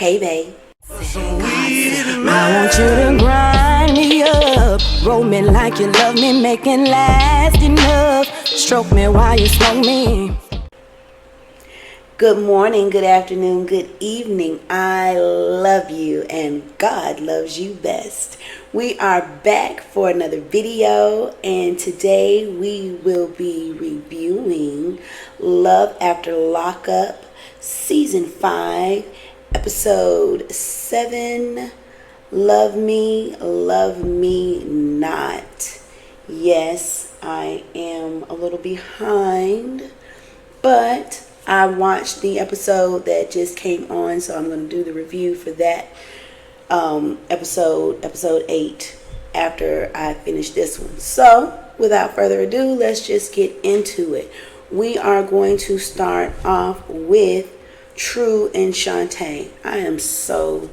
Hey, babe. I want you to grind me up, roll me like you love me, make it last enough, stroke me while you smoke me. Good morning, good afternoon, good evening. I love you and God loves you best. We are back for another video, and today we will be reviewing Love After Lockup Season 5, Episode 7, Love Me Not. Yes, I am a little behind, but I watched the episode that just came on, so I'm going to do the review for that episode 8, after I finish this one. So, without further ado, let's just get into it. We are going to start off with True and Shantae. I am so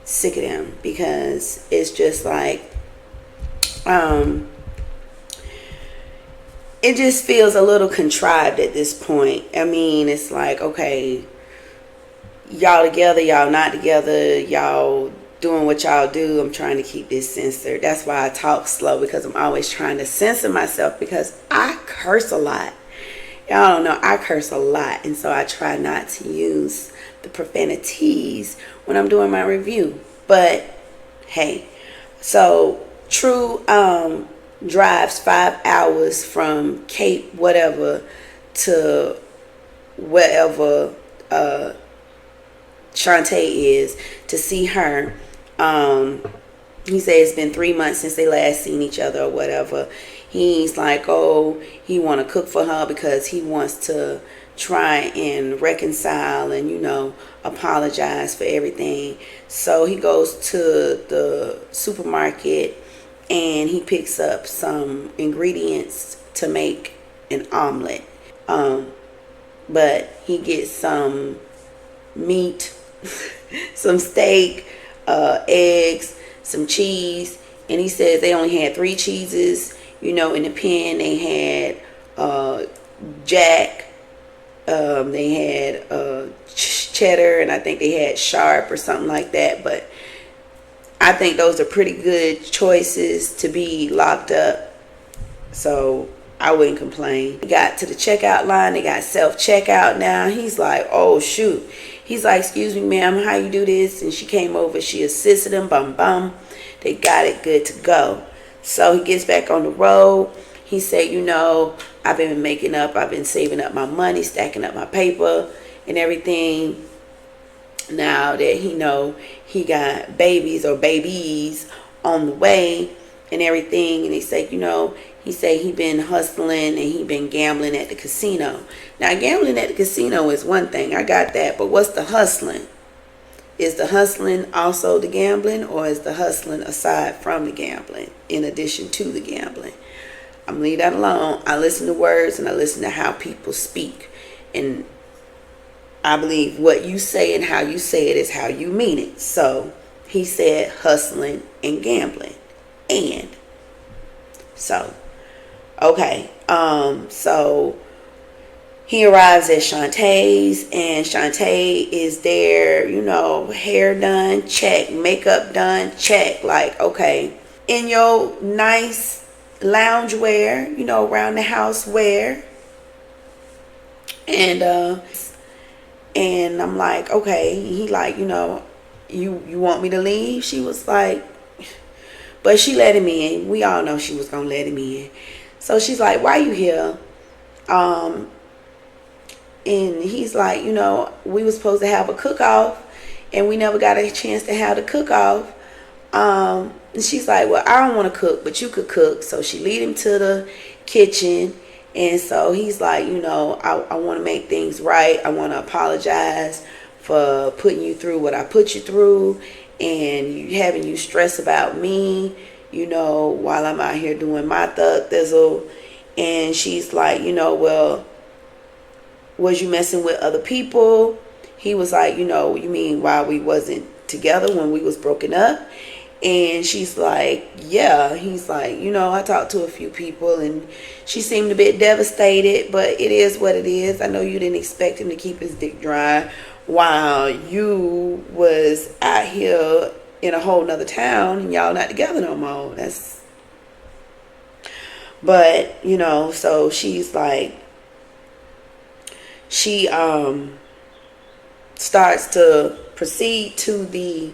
sick of them because it's just like, it just feels a little contrived at this point. I mean, it's like, okay, y'all together, y'all not together, y'all doing what y'all do. I'm trying to keep this censored. That's why I talk slow, because I'm always trying to censor myself, because I curse a lot. Y'all don't know, I curse a lot, and so I try not to use the profanities when I'm doing my review. But hey, so True drives 5 hours from Cape whatever to wherever Shantae is to see her. He said it's been 3 months since they last seen each other or whatever. He's like, oh, he want to cook for her because he wants to try and reconcile and, you know, apologize for everything. So he goes to the supermarket and he picks up some ingredients to make an omelet. But he gets some meat, some steak, eggs, some cheese, and he says they only had 3 cheeses. You know, in the pan they had Jack, they had cheddar, and I think they had Sharp or something like that. But I think those are pretty good choices to be locked up, so I wouldn't complain. He got to the checkout line. They got self-checkout now. He's like, oh, shoot. He's like, excuse me, ma'am, how you do this? And she came over. She assisted him. Bum, bum. They got it good to go. So he gets back on the road. He said, you know, I've been saving up my money, stacking up my paper and everything. Now that he got babies on the way and everything. And he said, he been hustling and he been gambling at the casino. Now, gambling at the casino is one thing. I got that. But what's the hustling? Is the hustling also the gambling, or is the hustling aside from the gambling, in addition to the gambling? I'm leave that alone. I listen to words and I listen to how people speak. And I believe what you say and how you say it is how you mean it. So he said hustling and gambling. And so, okay. So he arrives at Shantae's, and Shantae is there, hair done, check, makeup done, check. Like, okay, in your nice lounge wear, around the house wear. And I'm like, okay. He like, you want me to leave? She was like, but she let him in. We all know she was going to let him in. So she's like, why you here? And he's like, we were supposed to have a cook-off and we never got a chance to have the cook-off. And she's like, well, I don't want to cook, but you could cook. So she lead him to the kitchen. And so he's like, I want to make things right. I want to apologize for putting you through what I put you through and having you stress about me, while I'm out here doing my thug thizzle. And she's like, well, was you messing with other people? He was like, you mean while we wasn't together, when we was broken up? And she's like, yeah. He's like, I talked to a few people and she seemed a bit devastated, but it is what it is. I know you didn't expect him to keep his dick dry while you was out here in a whole nother town and y'all not together no more. But so she's like, she starts to proceed to the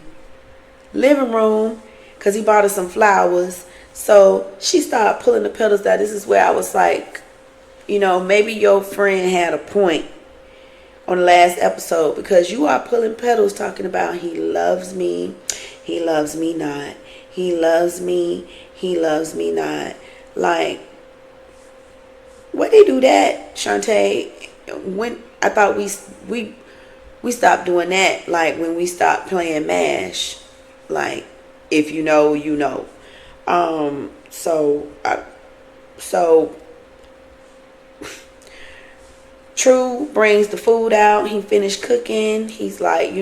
living room because he bought her some flowers. So she started pulling the petals down. This is where I was like, maybe your friend had a point on the last episode, because you are pulling petals talking about he loves me not, he loves me not. Like, where they do that, Shantae? When I thought we stopped doing that, like when we stopped playing MASH, like, if you know, you know. So True brings the food out. He finished cooking. He's like,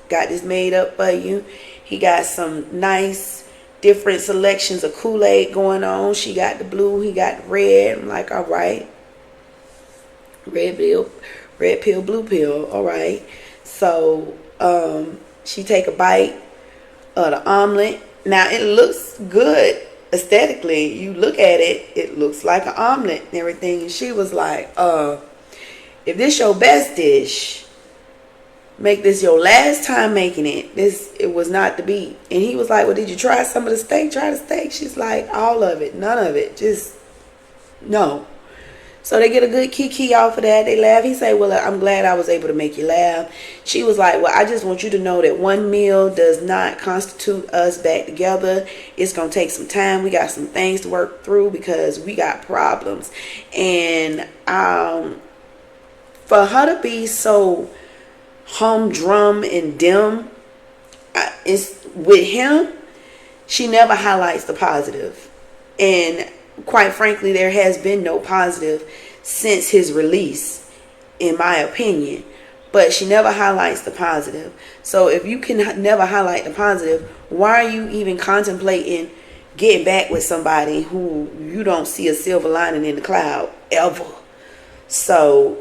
got this made up for you. He got some nice different selections of Kool-Aid going on. She got the blue, he got the red. I'm like, all right. Red pill, blue pill. All right. So she take a bite of the omelet. Now it looks good aesthetically. You look at it, it looks like an omelet and everything. And she was like, if this your best dish, make this your last time making it. It was not to be. And he was like, well, did you try some of the steak? Try the steak. She's like, all of it, none of it, just no. So they get a good kiki off of that. They laugh. He say, well, I'm glad I was able to make you laugh. She was like, well, I just want you to know that one meal does not constitute us back together. It's going to take some time. We got some things to work through because we got problems. And for her to be so humdrum and dim, it's with him, she never highlights the positive. And quite frankly, there has been no positive since his release, in my opinion. But she never highlights the positive. So if you can never highlight the positive, why are you even contemplating getting back with somebody who you don't see a silver lining in the cloud ever? So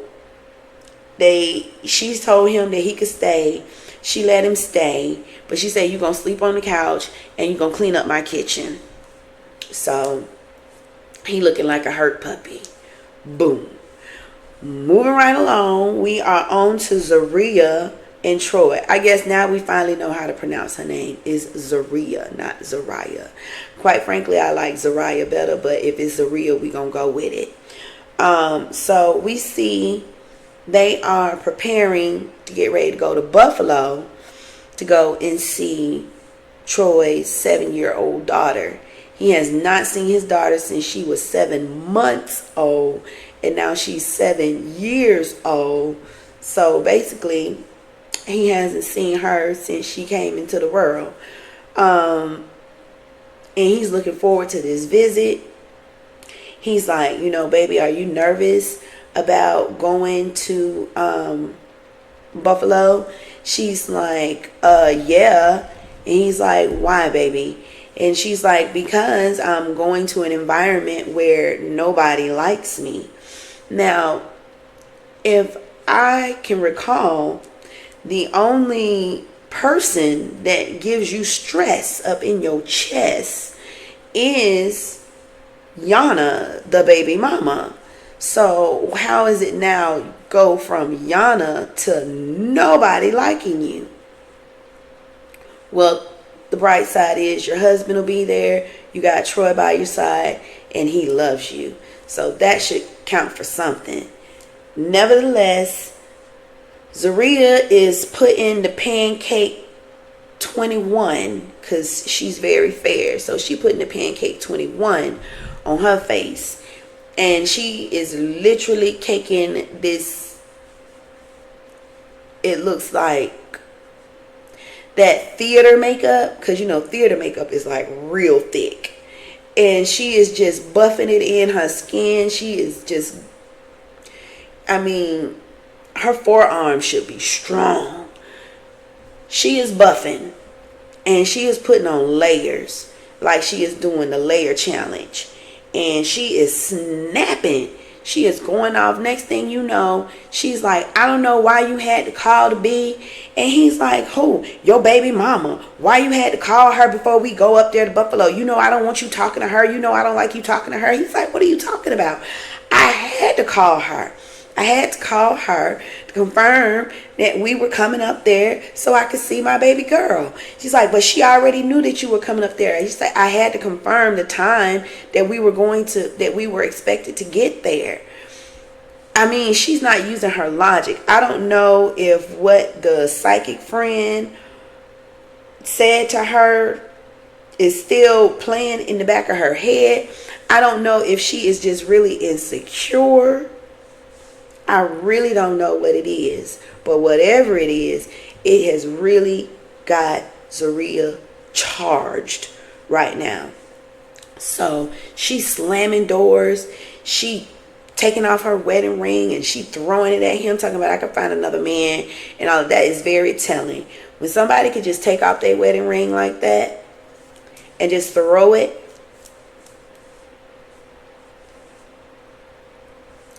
she's told him that he could stay. She let him stay. But she said, you're going to sleep on the couch and you're going to clean up my kitchen. So he looking like a hurt puppy. Boom. Moving right along, we are on to Zaria and Troy. I guess now we finally know how to pronounce her name. Is Zaria, not Zariah. Quite frankly, I like Zariah better, but if it's Zaria, we gonna go with it. So we see they are preparing to get ready to go to Buffalo to go and see Troy's 7-year-old daughter. He has not seen his daughter since she was 7 months old, and now she's 7 years old. So basically, he hasn't seen her since she came into the world. And he's looking forward to this visit. He's like, baby, are you nervous about going to Buffalo? She's like, yeah. And he's like, why, baby? And she's like, because I'm going to an environment where nobody likes me. Now, if I can recall, the only person that gives you stress up in your chest is Yana, the baby mama. So how is it now go from Yana to nobody liking you? Well, the bright side is your husband will be there. You got Troy by your side and he loves you. So that should count for something. Nevertheless, Zaria is putting the pancake 21 because she's very fair. So she putting the pancake 21 on her face. And she is literally caking this. It looks like that theater makeup, because theater makeup is like real thick, and she is just buffing it in her skin. She is just, her forearm should be strong. She is buffing and she is putting on layers, like she is doing the layer challenge, and she is snapping. She is going off. Next thing you know, she's like, I don't know why you had to call the B. And he's like, who? Your baby mama. Why you had to call her before we go up there to Buffalo? You know I don't want you talking to her. You know I don't like you talking to her. He's like, what are you talking about? I had to call her. I had to call her to confirm that we were coming up there so I could see my baby girl. She's like, but she already knew that you were coming up there. He's like, I had to confirm the time that we were expected to get there. I mean, she's not using her logic. I don't know if what the psychic friend said to her is still playing in the back of her head. I don't know if she is just really insecure. I really don't know what it is. But whatever it is, it has really got Zaria charged right now. So she's slamming doors. She taking off her wedding ring and she throwing it at him, talking about I can find another man, and all of that is very telling. When somebody could just take off their wedding ring like that and just throw it,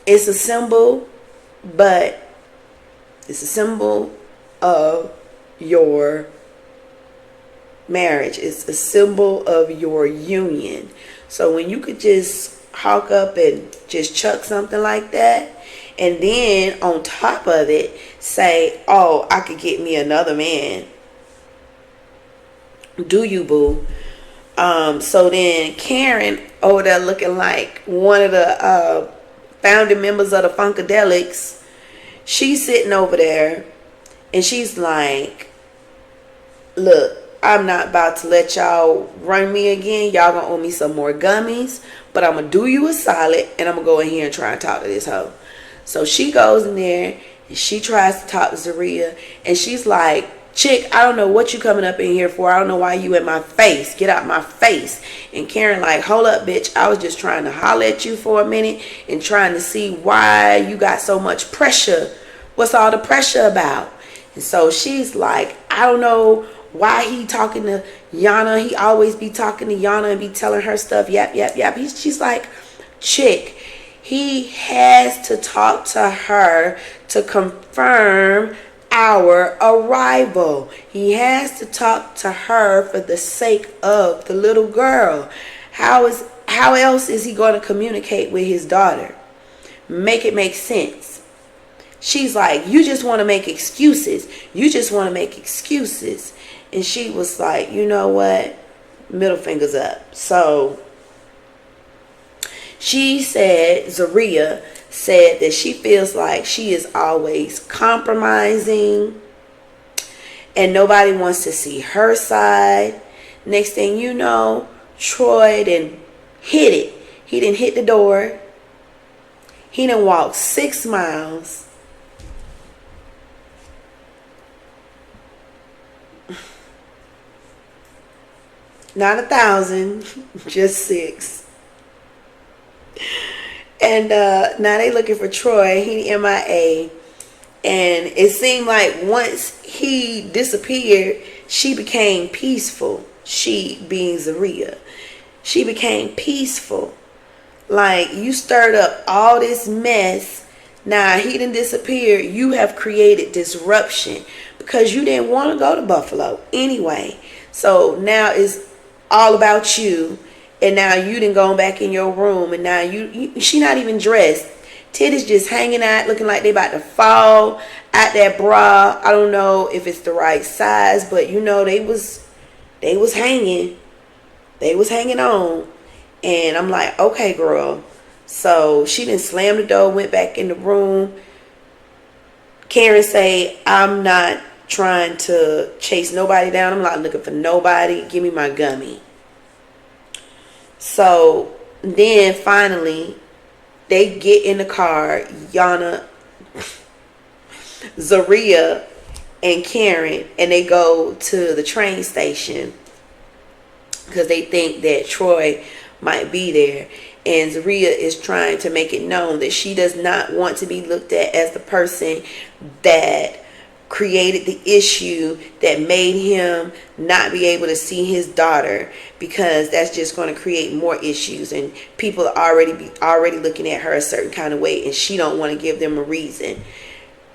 it's a symbol, but it's a symbol of your marriage. It's a symbol of your union. So when you could just hawk up and just chuck something like that, and then on top of it say, oh, I could get me another man. Do you, boo? So then Karen over there looking like one of the founding members of the Funkadelics, she's sitting over there and she's like, look, I'm not about to let y'all run me again. Y'all gonna owe me some more gummies, but I'm gonna do you a solid and I'm gonna go in here and try and talk to this hoe. So she goes in there and she tries to talk to Zaria, and she's like, chick, I don't know what you coming up in here for. I don't know why you in my face. Get out my face. And Karen like, hold up, bitch. I was just trying to holler at you for a minute and trying to see why you got so much pressure. What's all the pressure about? And so she's like, I don't know why he talking to Yana. He always be talking to Yana and be telling her stuff. Yap, yap, yap. She's like, chick, he has to talk to her to confirm our arrival. He has to talk to her for the sake of the little girl. How else is he going to communicate with his daughter? Make it make sense. She's like, you just want to make excuses. You just want to make excuses. And she was like, you know what? Middle fingers up. So she said, Zaria said that she feels like she is always compromising and nobody wants to see her side. Next thing you know, Troy done hit it. He done hit the door. He done walked 6 miles. Not 1,000, just 6. And now they looking for Troy. He MIA. And it seemed like once he disappeared, she became peaceful. She being Zaria. She became peaceful. Like, you stirred up all this mess. Now he didn't disappear. You have created disruption because you didn't want to go to Buffalo anyway. So now it's all about you. And now you done gone back in your room, and now she not even dressed. Titties just hanging out, looking like they about to fall out that bra. I don't know if it's the right size, but you know they was hanging. They was hanging on. And I'm like, okay, girl. So she done slammed the door, went back in the room. Karen say, I'm not trying to chase nobody down. I'm not looking for nobody. Give me my gummy. So then finally they get in the car, Yana, Zaria, and Karen, and they go to the train station because they think that Troy might be there. And Zaria is trying to make it known that she does not want to be looked at as the person that created the issue that made him not be able to see his daughter, because that's just going to create more issues, and people are already looking at her a certain kind of way, and she don't want to give them a reason.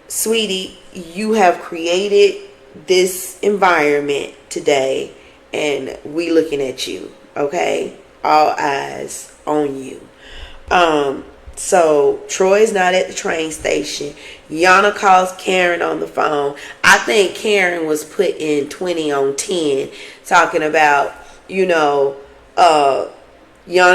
Sweetie, you have created this environment today, and we looking at you, okay? All eyes on you. So Troy's not at the train station. Yana calls Karen on the phone. I think Karen was putting 20 on 10, talking about, Yana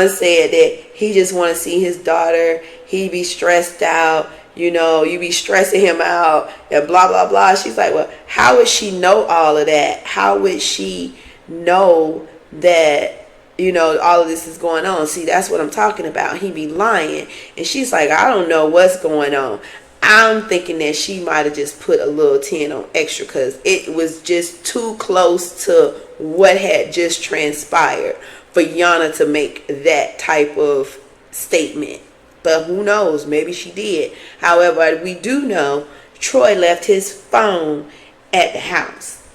said that he just want to see his daughter. He be stressed out. You be stressing him out and blah, blah, blah. She's like, well, how would she know all of that? How would she know that, all of this is going on? See, that's what I'm talking about. He be lying. And she's like, I don't know what's going on. I'm thinking that she might have just put a little 10 on extra because it was just too close to what had just transpired for Yana to make that type of statement. But who knows? Maybe she did. However, we do know Troy left his phone at the house.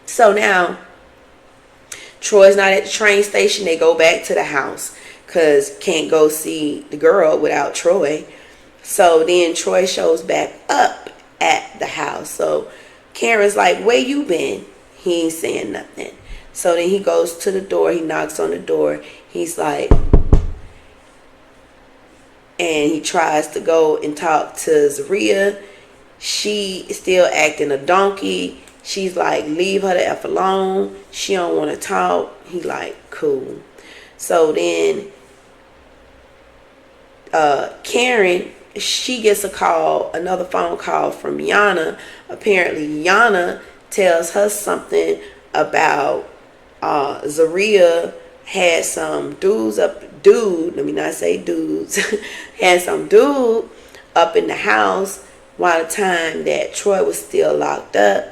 So now Troy's not at the train station. They go back to the house because can't go see the girl without Troy. So then Troy shows back up at the house. So Karen's like, where you been? He ain't saying nothing. So then he goes to the door. He knocks on the door. He's like, and he tries to go and talk to Zaria. She is still acting a donkey. She's like, leave her the F alone. She don't want to talk. He like, cool. So then Karen, she gets another phone call from Yana. Apparently Yana tells her something about Zaria had some dudes, let me not say dudes, had some dude up in the house while the time that Troy was still locked up.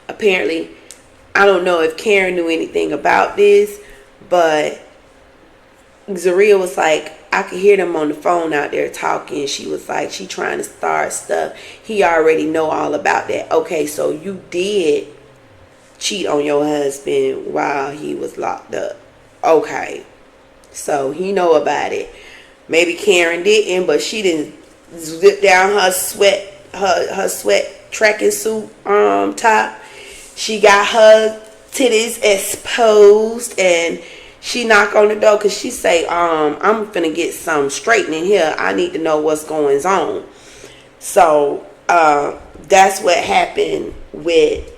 Apparently, I don't know if Karen knew anything about this, but Zaria was like, I could hear them on the phone out there talking. She was like, she trying to start stuff. He already know all about that. Okay, so you did cheat on your husband while he was locked up. Okay, so he know about it. Maybe Karen didn't, but she didn't zip down her sweat tracking suit top. She got her titties exposed, and she knock on the door because she say, I'm finna get some straightening here. I need to know what's going on. So that's what happened with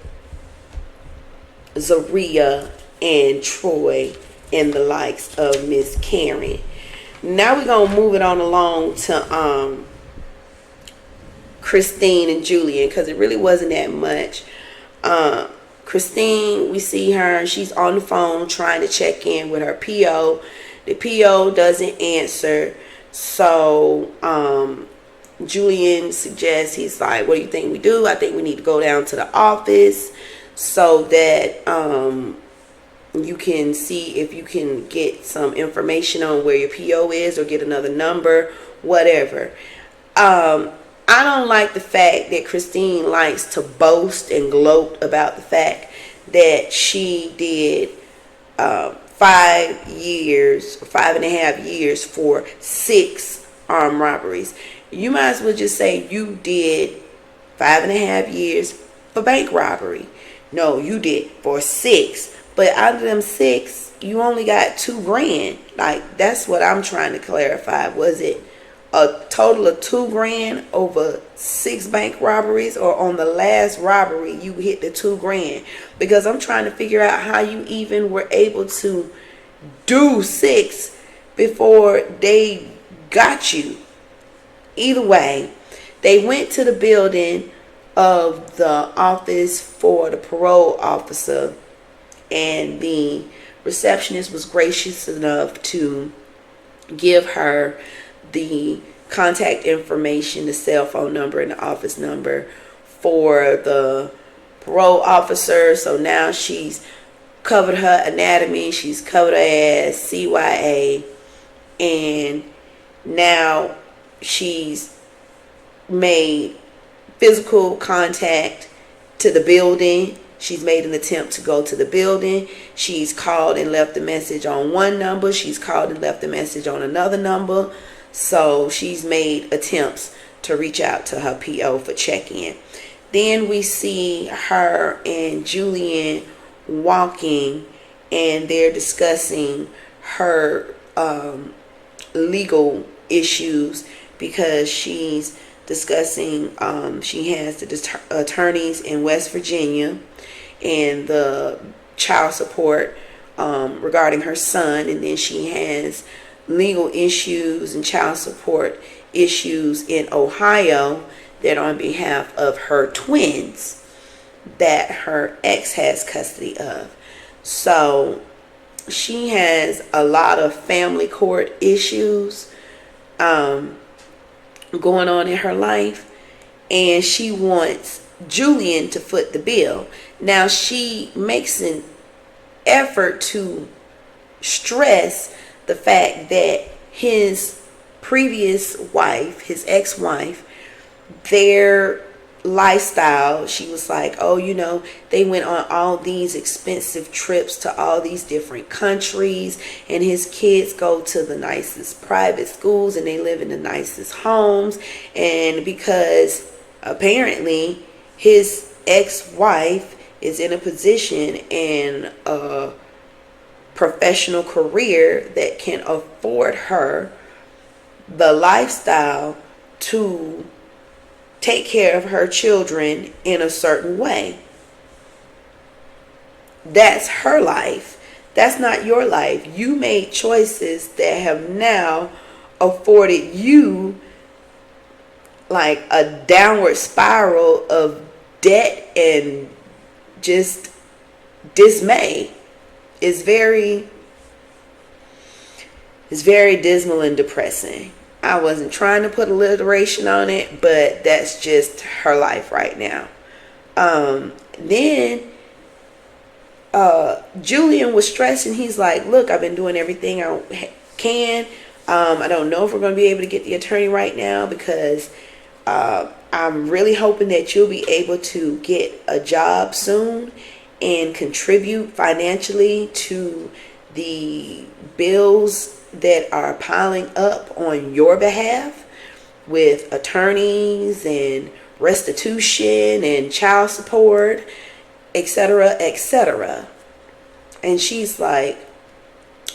Zaria and Troy and the likes of Miss Karen. Now we're gonna move it on along to Christine and Julian, because it really wasn't that much. Christine, we see her, she's on the phone trying to check in with her PO. The PO doesn't answer. So Julian suggests, he's like, what do you think we do? I think we need to go down to the office so that you can see if you can get some information on where your PO is, or get another number, whatever. I don't like the fact that Christine likes to boast and gloat about the fact that she did 5 years, 5.5 years for 6 armed robberies. You might as well just say you did 5.5 years for bank robbery. No, you did for 6. But out of them 6, you only got $2,000. Like, that's what I'm trying to clarify. Was it a total of $2,000 over 6 bank robberies, or on the last robbery you hit the $2,000? Because I'm trying to figure out how you even were able to do 6 before they got you. Either way, they went to the building of the office for the parole officer, and the receptionist was gracious enough to give her the contact information, the cell phone number and the office number for the parole officer. So now she's covered her anatomy, she's covered her ass, CYA, and now she's made physical contact to the building. She's made an attempt to go to the building. She's called and left a message on one number. She's called and left a message on another number. So she's made attempts to reach out to her PO for check-in. Then we see her and Julian walking, and they're discussing her legal issues, because she's discussing, she has the attorneys in West Virginia and the child support regarding her son, and then she has legal issues and child support issues in Ohio that on behalf of her twins that her ex has custody of. So she has a lot of family court issues going on in her life, and she wants Julian to foot the bill. Now she makes an effort to stress the fact that his previous wife, his ex-wife, their lifestyle, she was like, oh, you know, they went on all these expensive trips to all these different countries, and his kids go to the nicest private schools and they live in the nicest homes. And because apparently his ex-wife is in a position in a professional career that can afford her the lifestyle to take care of her children in a certain way. That's her life. That's not your life. You made choices that have now afforded you like a downward spiral of debt and just dismay. It's very dismal and depressing. I wasn't trying to put alliteration on it, but that's just her life right now. Then Julian was stressing. He's like, look, I've been doing everything I can. I don't know if we're going to be able to get the attorney right now, because I'm really hoping that you'll be able to get a job soon and contribute financially to the bills that are piling up on your behalf with attorneys and restitution and child support, etc., etc. And she's like,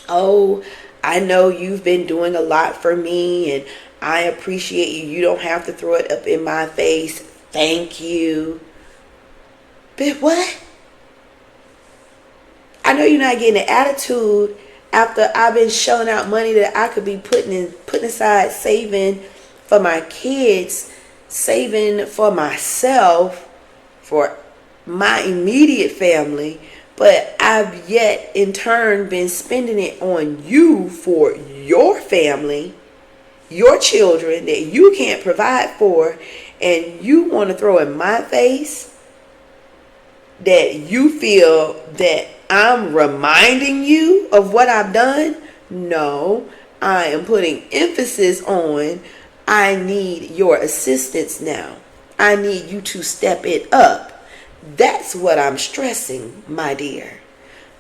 oh, I know you've been doing a lot for me and I appreciate you. You don't have to throw it up in my face. Thank you. But what? I know you're not getting an attitude after I've been shelling out money that I could be putting aside, saving for my kids, saving for myself, for my immediate family, but I've yet in turn been spending it on you for your family, your children that you can't provide for, and you want to throw in my face that you feel that I'm reminding you of what I've done? No, I am putting emphasis on I need your assistance now. I need you to step it up. That's what I'm stressing, my dear.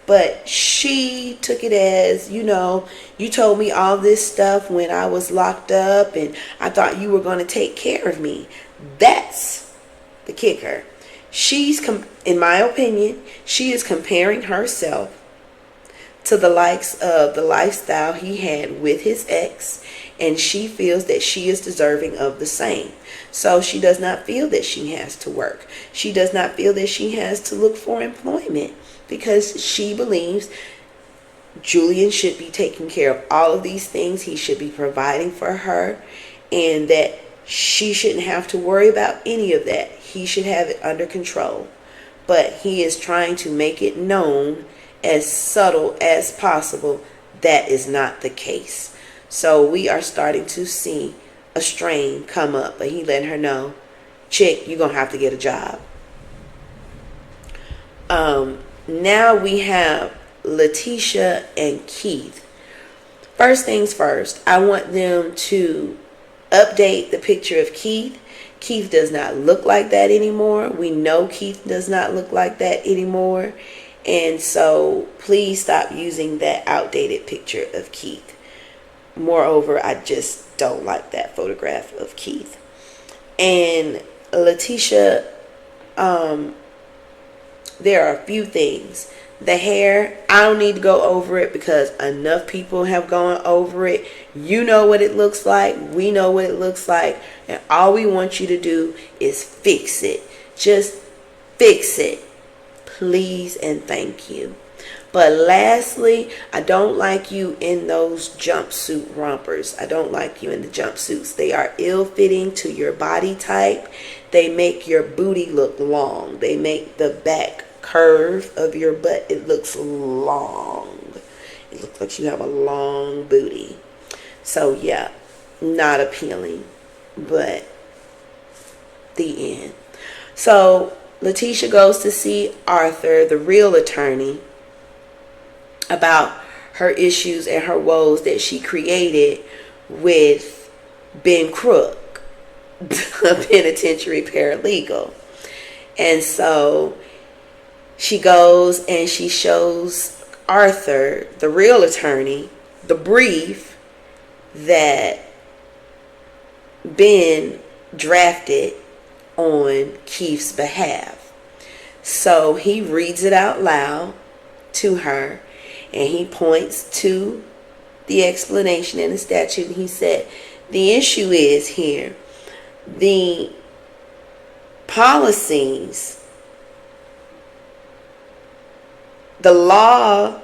But she took it as, you know, you told me all this stuff when I was locked up and I thought you were going to take care of me. That's the kicker. In my opinion, she is comparing herself to the likes of the lifestyle he had with his ex, and she feels that she is deserving of the same. So she does not feel that she has to work. She does not feel that she has to look for employment, because she believes Julian should be taking care of all of these things. He should be providing for her, and that she shouldn't have to worry about any of that. He should have it under control. But he is trying to make it known as subtle as possible that is not the case. So we are starting to see a strain come up, but he let her know, chick, you're going to have to get a job. Now we have Letitia and Keith. First things first, I want them to update the picture of Keith. Keith does not look like that anymore. We know Keith does not look like that anymore. And so please stop using that outdated picture of Keith. Moreover, I just don't like that photograph of Keith. And Letitia, there are a few things. The hair, I don't need to go over it because enough people have gone over it. You know what it looks like. We know what it looks like. And all we want you to do is fix it. Just fix it. Please and thank you. But lastly, I don't like you in those jumpsuit rompers. I don't like you in the jumpsuits. They are ill-fitting to your body type. They make your booty look long. They make the back curve of your butt, it looks long. It looks like you have a long booty. So yeah, not appealing. But the end. So Letitia goes to see Arthur, the real attorney, about her issues and her woes that she created with Ben Crook, a penitentiary paralegal. And so she goes and she shows Arthur, the real attorney, the brief that Ben drafted on Keith's behalf. So he reads it out loud to her, and he points to the explanation in the statute. And he said, the issue is here, the policies, the law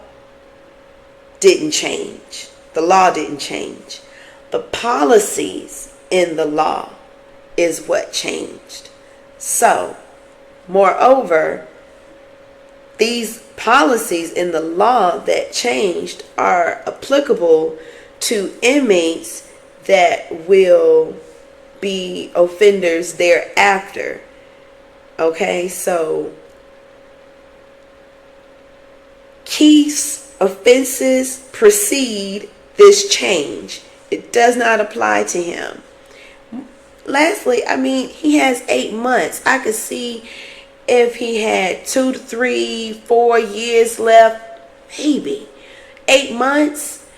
didn't change. The law didn't change. The policies in the law is what changed. So, moreover, these policies in the law that changed are applicable to inmates that will be offenders thereafter. Okay, so Keith's offenses precede this change. It does not apply to him. Lastly, I mean, he has 8 months. I could see if he had 2 to 3, 4 years left, maybe. 8 months,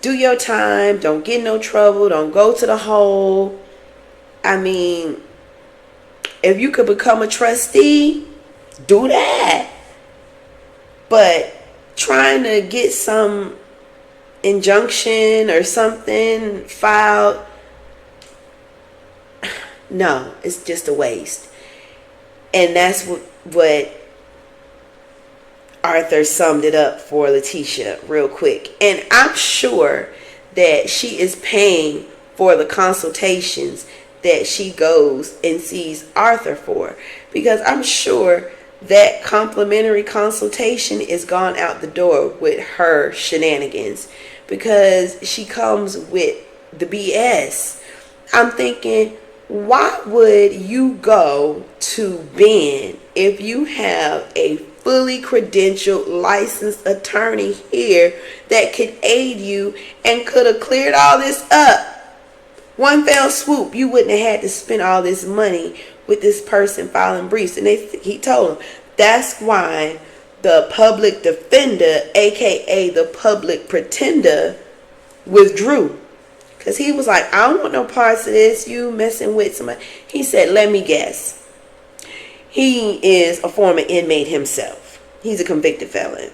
do your time. Don't get in no trouble. Don't go to the hole. I mean, if you could become a trustee, do that. But trying to get some injunction or something filed, no, it's just a waste. And that's what Arthur summed it up for Letitia real quick. And I'm sure that she is paying for the consultations that she goes and sees Arthur for, because I'm sure that complimentary consultation is gone out the door with her shenanigans, because she comes with the BS. I'm thinking, why would you go to Ben if you have a fully credentialed licensed attorney here that could aid you and could have cleared all this up? One fell swoop, you wouldn't have had to spend all this money with this person filing briefs. And he told him that's why the public defender, aka the public pretender, withdrew. Because he was like, I don't want no parts of this, you messing with somebody. He said, let me guess. He is a former inmate himself. He's a convicted felon.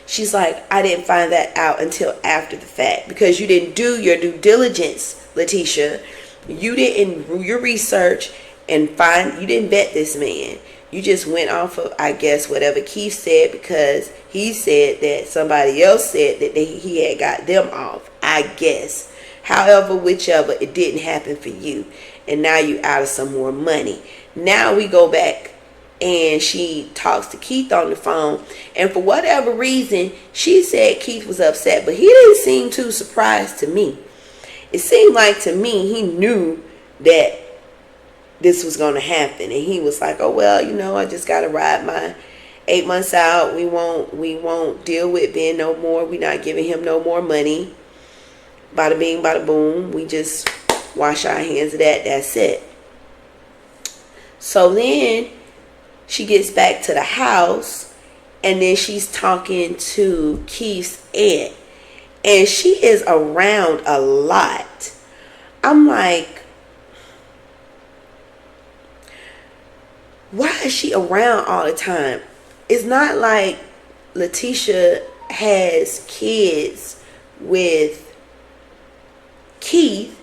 She's like, I didn't find that out until after the fact, because you didn't do your due diligence, Letitia. You didn't do your research and you didn't vet this man. You just went off of, I guess, whatever Keith said, because he said that somebody else said that he had got them off, I guess. However, whichever, it didn't happen for you. And now you out of some more money. Now we go back and she talks to Keith on the phone. And for whatever reason, she said Keith was upset, but he didn't seem too surprised to me. It seemed like to me he knew that this was going to happen, and he was like, oh well, you know, I just got to ride my 8 months out. We won't deal with Ben no more. We're not giving him no more money. Bada bing, bada boom. We just wash our hands of that. That's it. So then she gets back to the house, and then she's talking to Keith's aunt, and she is around a lot. I'm like, why is she around all the time? It's not like Letitia has kids with Keith.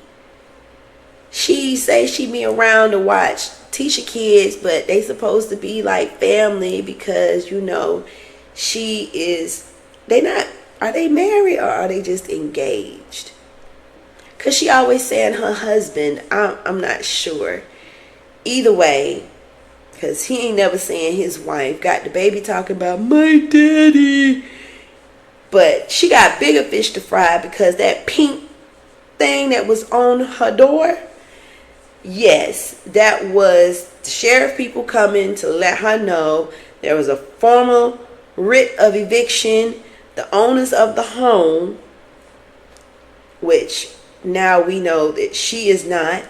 She says she be around to watch Tisha kids, but they supposed to be like family because, you know, are they married or are they just engaged? Because she always saying her husband. I'm not sure. Either way, because he ain't never saying his wife. Got the baby talking about my daddy. But she got bigger fish to fry because that pink thing that was on her door, yes, that was the sheriff people coming to let her know there was a formal writ of eviction. The owners of the home, which now we know that she is not,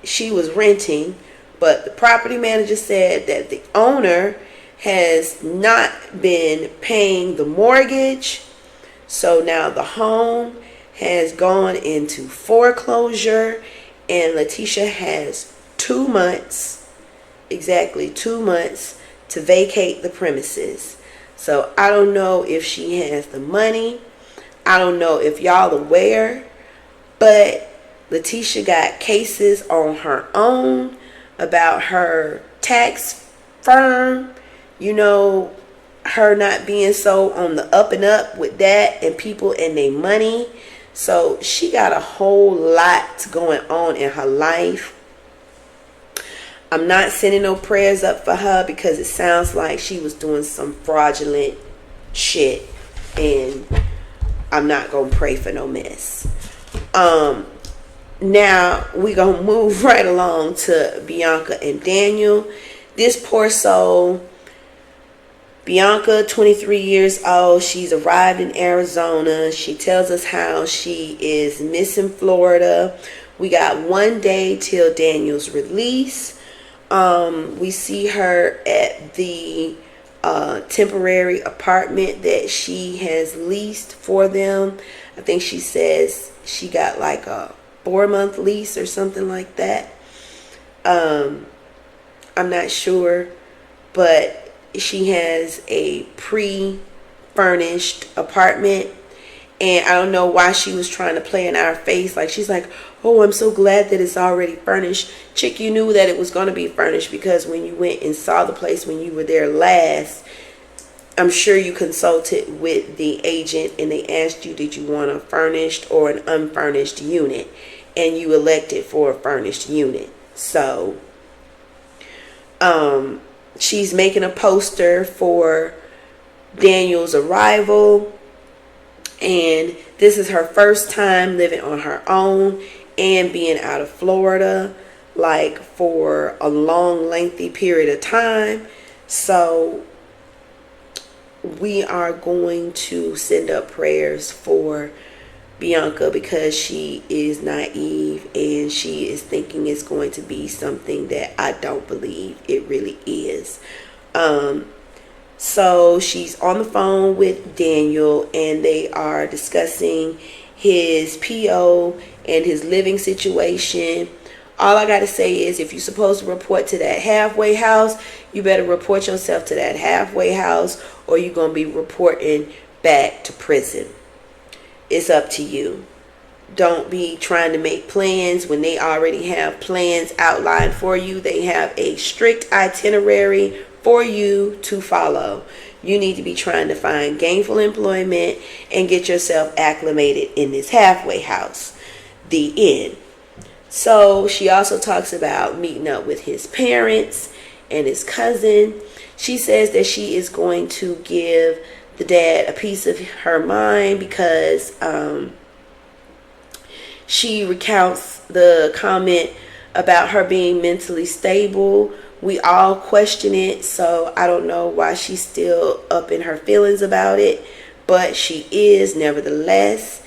she was renting, but the property manager said that the owner has not been paying the mortgage. So now the home has gone into foreclosure, and Letitia has 2 months, exactly 2 months, to vacate the premises. So I don't know if she has the money. I don't know if y'all aware, but Letitia got cases on her own about her tax firm, you know, her not being so on the up and up with that and people and their money. So she got a whole lot going on in her life. I'm not sending no prayers up for her because it sounds like she was doing some fraudulent shit, and I'm not going to pray for no mess. Now we going to move right along to Bianca and Daniel. This poor soul, Bianca, 23 years old. She's arrived in Arizona. She tells us how she is missing Florida. We got 1 day till Daniel's release. We see her at the temporary apartment that she has leased for them. I think she says she got like a 4-month lease or something like that. I'm not sure, but she has a pre-furnished apartment, and I don't know why she was trying to play in our face. Like, she's like, oh, I'm so glad that it's already furnished. Chick, you knew that it was going to be furnished because when you went and saw the place when you were there last, I'm sure you consulted with the agent and they asked you, did you want a furnished or an unfurnished unit? And you elected for a furnished unit. So, she's making a poster for Daniel's arrival. And this is her first time living on her own and being out of Florida, like for a long, lengthy period of time. So we are going to send up prayers for Bianca because she is naive and she is thinking it's going to be something that I don't believe it really is. So she's on the phone with Daniel and they are discussing his PO and his living situation. All I got to say is if you're supposed to report to that halfway house, you better report yourself to that halfway house or you're going to be reporting back to prison. It's up to you. Don't be trying to make plans when they already have plans outlined for you. They have a strict itinerary for you to follow. You need to be trying to find gainful employment and get yourself acclimated in this halfway house. The end. So she also talks about meeting up with his parents and his cousin. She says that she is going to give the dad a piece of her mind because she recounts the comment about her being mentally stable. We all question it, so I don't know why she's still up in her feelings about it, but she is nevertheless.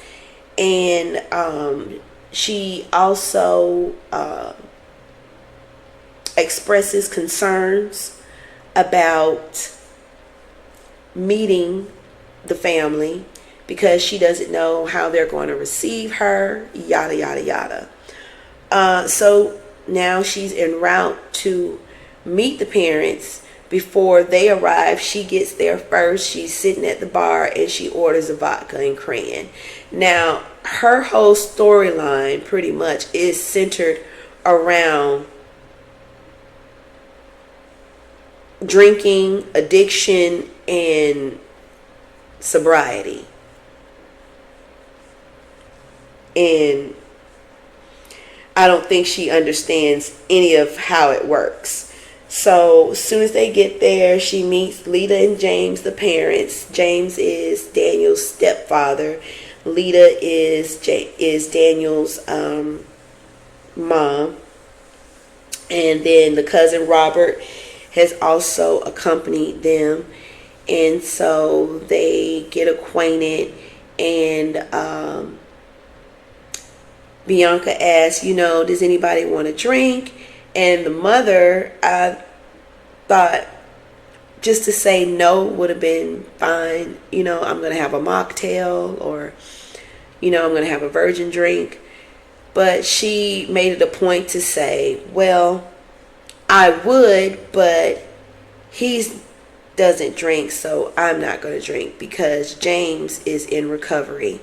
And she also expresses concerns about meeting the family because she doesn't know how they're going to receive her, yada, yada, yada. So now she's en route to meet the parents. Before they arrive, she gets there first. She's sitting at the bar and she orders a vodka and crayon. Now, her whole storyline pretty much is centered around drinking, addiction, and sobriety. And I don't think she understands any of how it works. So as soon as they get there, she meets Lita and James, the parents. James is Daniel's stepfather. Lita is Daniel's mom. And then the cousin Robert has also accompanied them. And so they get acquainted, and Bianca asks, does anybody want to drink? And the mother, I thought just to say no would have been fine. I'm going to have a mocktail, or, I'm going to have a virgin drink. But she made it a point to say, well, I would, but he doesn't drink, so I'm not going to drink because James is in recovery.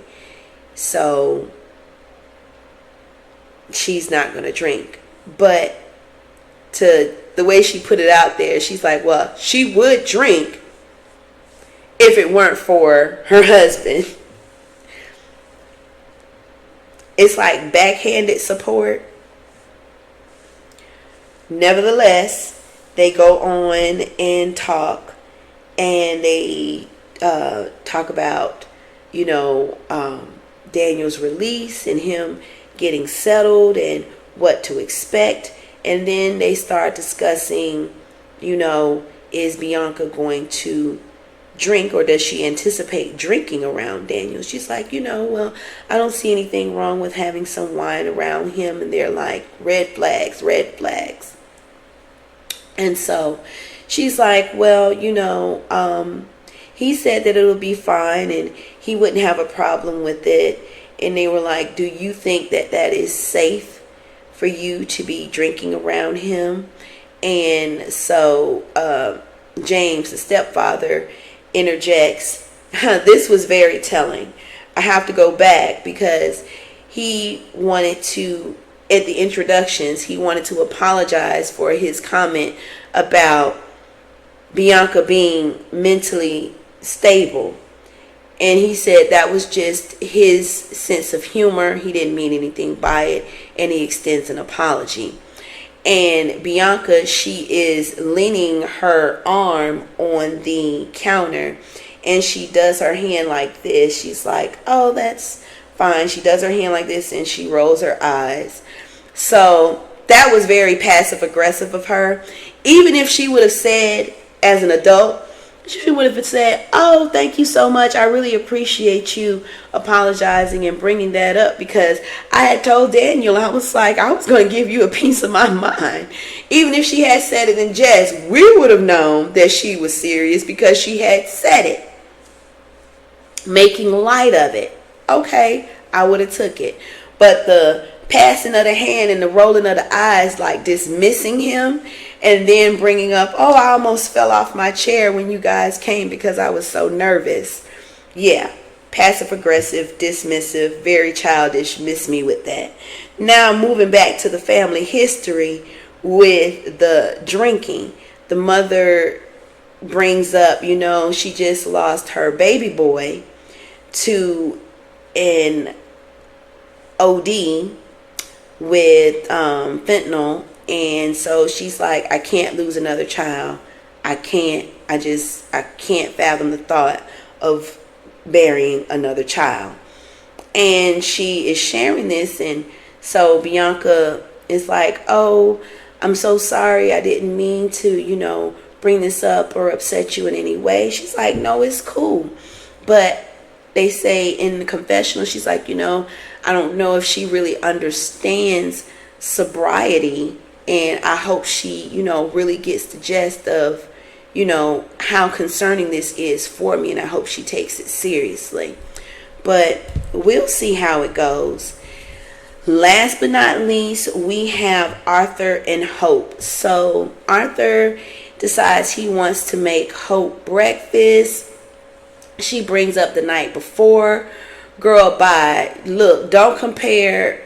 So she's not going to drink. But to the way she put it out there, she's like, well, she would drink if it weren't for her husband. It's like backhanded support. Nevertheless, they go on and talk, and they talk about, Daniel's release and him getting settled and what to expect. And then they start discussing, is Bianca going to drink, or does she anticipate drinking around Daniel? She's like, well, I don't see anything wrong with having some wine around him. And they're like, red flags, red flags. And so she's like, well, he said that it'll be fine and he wouldn't have a problem with it. And they were like, do you think that that is safe for you to be drinking around him? And so James, the stepfather, interjects. This was very telling. I have to go back because he wanted to, at the introductions, he wanted to apologize for his comment about Bianca being mentally stable. And he said that was just his sense of humor. He didn't mean anything by it. And he extends an apology. And Bianca, she is leaning her arm on the counter. And she does her hand like this. She's like, oh, that's fine. She does her hand like this and she rolls her eyes. So that was very passive aggressive of her. Even if she would have said as an adult, she would have said, oh, thank you so much. I really appreciate you apologizing and bringing that up, because I had told Daniel, I was like, I was going to give you a piece of my mind. Even if she had said it in jest, we would have known that she was serious because she had said it, making light of it. Okay, I would have took it. But the passing of the hand and the rolling of the eyes, like dismissing him, and then bringing up, oh, I almost fell off my chair when you guys came because I was so nervous. Yeah, passive aggressive, dismissive, very childish. Miss me with that. Now moving back to the family history with the drinking. The mother brings up, she just lost her baby boy to an OD with fentanyl. And so she's like, I can't lose another child. I can't fathom the thought of burying another child. And she is sharing this. And so Bianca is like, oh, I'm so sorry. I didn't mean to, bring this up or upset you in any way. She's like, no, it's cool. But they say in the confessional, she's like, I don't know if she really understands sobriety, and I hope she, really gets the gist of, how concerning this is for me, and I hope she takes it seriously. But we'll see how it goes. Last but not least, we have Arthur and Hope. So Arthur decides he wants to make Hope breakfast. She brings up the night before. Girl, bye. Look, don't compare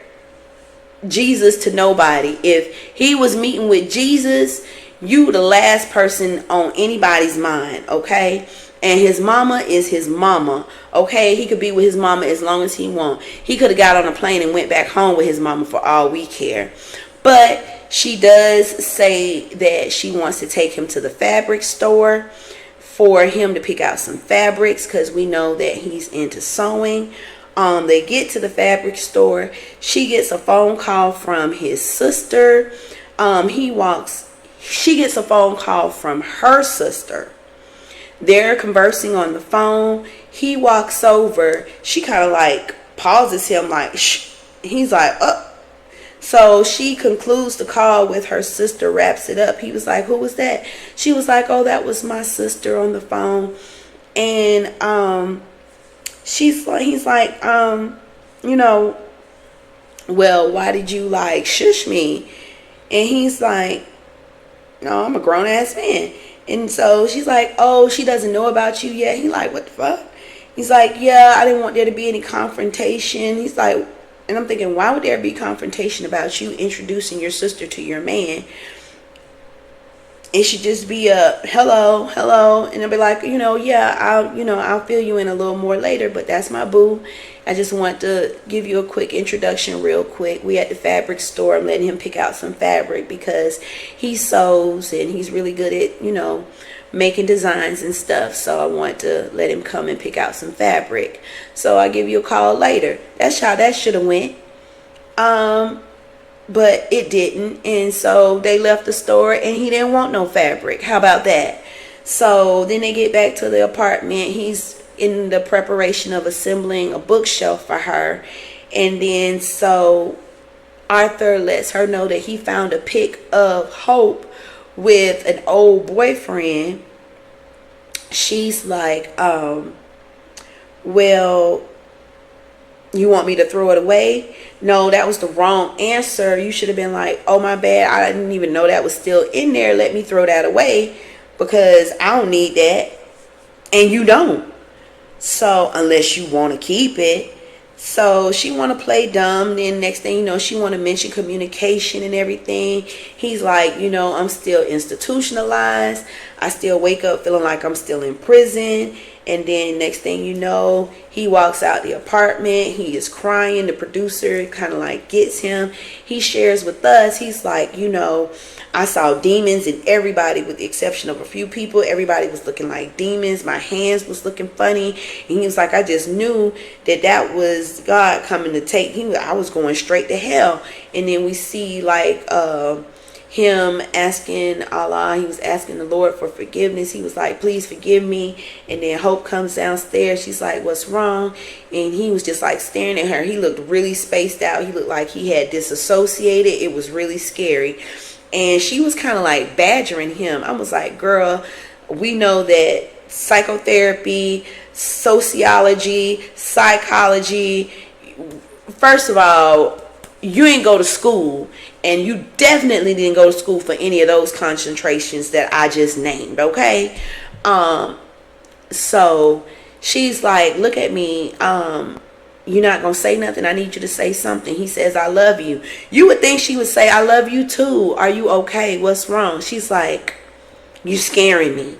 Jesus to nobody. If he was meeting with Jesus, you the last person on anybody's mind, okay? And his mama is his mama, okay? He could be with his mama as long as he want. He could have got on a plane and went back home with his mama for all we care. But she does say that she wants to take him to the fabric store for him to pick out some fabrics, because we know that he's into sewing. They get to the fabric store. She gets a phone call from his sister. She gets a phone call from her sister. They're conversing on the phone. He walks over. She kind of like pauses him like, shh. He's like, So she concludes the call with her sister, wraps it up. He was like, who was that? She was like, oh, that was my sister on the phone. And he's like, well, why did you like shush me? And he's like, no, I'm a grown ass man. And so she's like, oh, she doesn't know about you yet. He's like, what the fuck? He's like, yeah, I didn't want there to be any confrontation. He's like, and I'm thinking, why would there be confrontation about you introducing your sister to your man? It should just be a hello, and they'll be like, I'll fill you in a little more later, but that's my boo. I just want to give you a quick introduction real quick. We at the fabric store. I'm letting him pick out some fabric because he sews and he's really good at, making designs and stuff. So I want to let him come and pick out some fabric. So I'll give you a call later. That's how that should have went. But it didn't. And so they left the store and he didn't want no fabric. How about that? So then they get back to the apartment. He's in the preparation of assembling a bookshelf for her. And then so Arthur lets her know that he found a pic of Hope with an old boyfriend. She's like, well, you want me to throw it away? No, that was the wrong answer. You should have been like, oh, my bad. I didn't even know that was still in there. Let me throw that away because I don't need that. And you don't. So unless you want to keep it. So she want to play dumb. Then next thing you know, she want to mention communication and everything. He's like, I'm still institutionalized. I still wake up feeling like I'm still in prison. And then next thing you know, he walks out the apartment. He is crying. The producer kind of like gets him. He shares with us. He's like, I saw demons in everybody with the exception of a few people. Everybody was looking like demons. My hands was looking funny. And he was like, I just knew that was God coming to take him. I was going straight to hell. And then we see like him asking Allah. He was asking the Lord for forgiveness. He was like, please forgive me. And then Hope comes downstairs. She's like, what's wrong? And he was just like staring at her. He looked really spaced out. He looked like he had disassociated. It was really scary. And she was kind of like badgering him. I was like, girl, we know that psychotherapy, sociology, psychology, first of all, you ain't go to school, and you definitely didn't go to school for any of those concentrations that I just named, okay? So she's like, look at me, you're not gonna say nothing. I need you to say something. He says, I love you. You would think she would say, I love you too. Are you okay? What's wrong? She's like, you scaring me.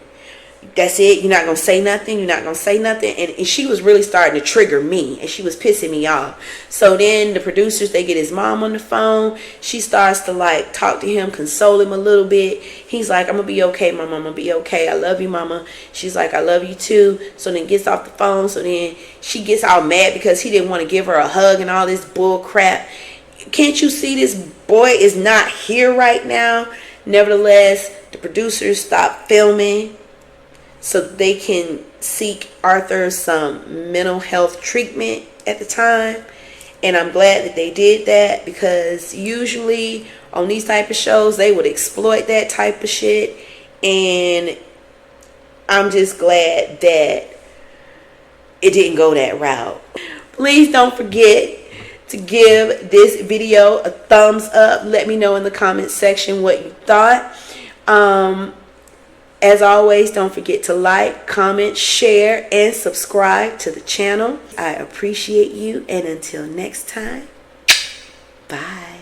That's it. You're not going to say nothing. You're not going to say nothing. And she was really starting to trigger me. And she was pissing me off. So then the producers, they get his mom on the phone. She starts to like talk to him, console him a little bit. He's like, I'm going to be okay, mama. I'm going to be okay. I love you, mama. She's like, I love you too. So then gets off the phone. So then she gets all mad because he didn't want to give her a hug and all this bull crap. Can't you see this boy is not here right now? Nevertheless, the producers stopped filming. so they can seek Arthur some mental health treatment at the time. And I'm glad that they did that, because usually on these type of shows they would exploit that type of shit. And I'm just glad that it didn't go that route. Please don't forget to give this video a thumbs up. Let me know in the comment section what you thought. As always, don't forget to like, comment, share, and subscribe to the channel. I appreciate you, and until next time, bye.